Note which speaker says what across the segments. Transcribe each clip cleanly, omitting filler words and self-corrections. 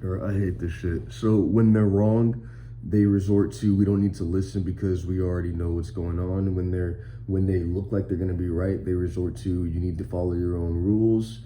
Speaker 1: Or I hate this shit. So when they're wrong, they resort to we don't need to listen because we already know what's going on. When they look like they're gonna be right, they resort to you need to follow your own rules.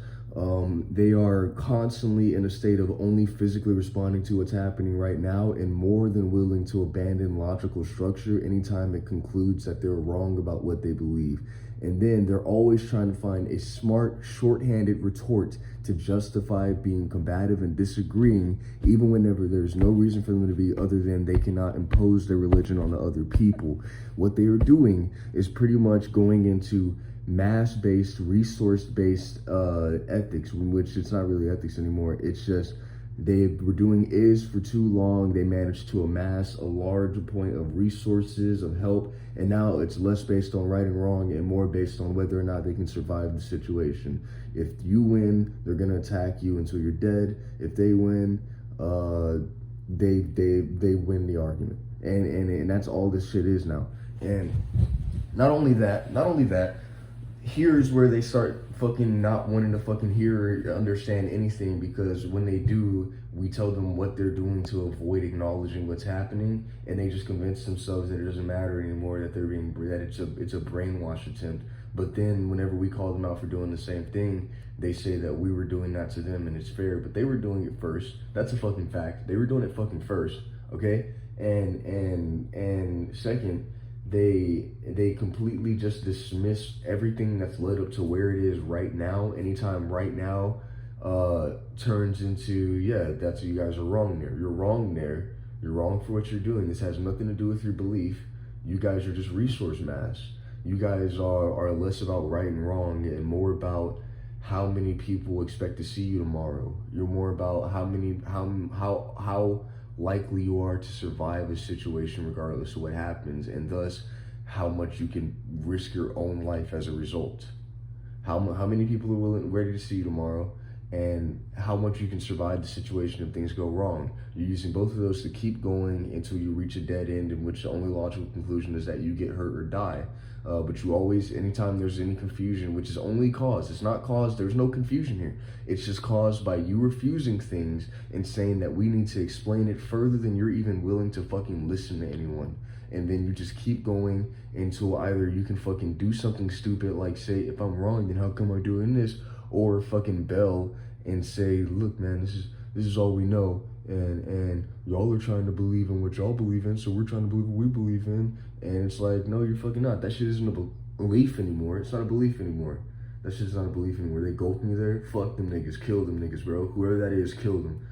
Speaker 1: They are constantly in a state of only physically responding to what's happening right now and more than willing to abandon logical structure anytime it concludes that they're wrong about what they believe. And then they're always trying to find a smart, shorthanded retort to justify being combative and disagreeing, even whenever there's no reason for them to be other than they cannot impose their religion on the other people. What they are doing is pretty much going into mass-based, resource-based ethics, in which it's not really ethics anymore. It's just they were doing is for too long. They managed to amass a large point of resources, of help, and now it's less based on right and wrong and more based on whether or not they can survive the situation. If you win, they're gonna attack you until you're dead. If they win, they win the argument, and that's all this shit is now. And not only that, here's where they start fucking not wanting to fucking hear or understand anything, because when they do, we tell them what they're doing to avoid acknowledging what's happening, and they just convince themselves that it doesn't matter anymore, that it's a brainwash attempt. But then whenever we call them out for doing the same thing, they say that we were doing that to them and it's fair, but they were doing it first. That's a fucking fact. They were doing it fucking first, okay? And second, they completely just dismiss everything that's led up to where it is right now. Anytime right now turns into, yeah, that's you guys are wrong there. You're wrong there. You're wrong for what you're doing. This has nothing to do with your belief. You guys are just resource mass. You guys are less about right and wrong and more about how many people expect to see you tomorrow. You're more about how likely you are to survive a situation regardless of what happens, and thus how much you can risk your own life as a result. How many people are ready to see you tomorrow, and how much you can survive the situation if things go wrong. You're using both of those to keep going until you reach a dead end in which the only logical conclusion is that you get hurt or die. But you always, anytime there's any confusion, which is only caused, it's not caused, there's no confusion here. It's just caused by you refusing things and saying that we need to explain it further than you're even willing to fucking listen to anyone. And then you just keep going until either you can fucking do something stupid like say, if I'm wrong, then how come I'm doing this? Or fucking bell and say, look, man, this is all we know, and y'all are trying to believe in what y'all believe in, so we're trying to believe what we believe in. And it's like, no, you're fucking not. That shit isn't a belief anymore. It's not a belief anymore. That shit's not a belief anymore. They gulped me there. Fuck them niggas. Kill them niggas, bro. Whoever that is, kill them.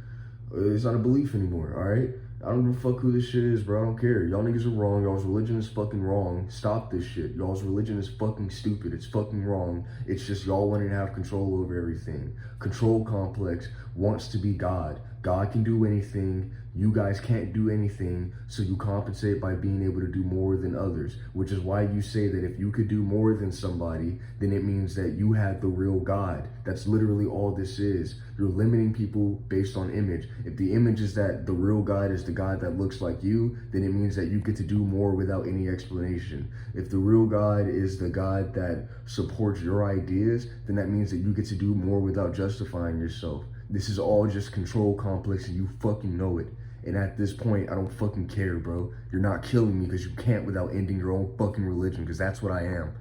Speaker 1: It's not a belief anymore, all right? I don't give a fuck who this shit is, bro. I don't care. Y'all niggas are wrong. Y'all's religion is fucking wrong. Stop this shit. Y'all's religion is fucking stupid. It's fucking wrong. It's just y'all wanting to have control over everything. Control complex wants to be God. God can do anything. You guys can't do anything, so you compensate by being able to do more than others, which is why you say that if you could do more than somebody, then it means that you have the real God. That's literally all this is. You're limiting people based on image. If the image is that the real God is the God that looks like you, then it means that you get to do more without any explanation. If the real God is the God that supports your ideas, then that means that you get to do more without justifying yourself. This is all just control complex and you fucking know it. And at this point, I don't fucking care, bro. You're not killing me because you can't without ending your own fucking religion, because that's what I am.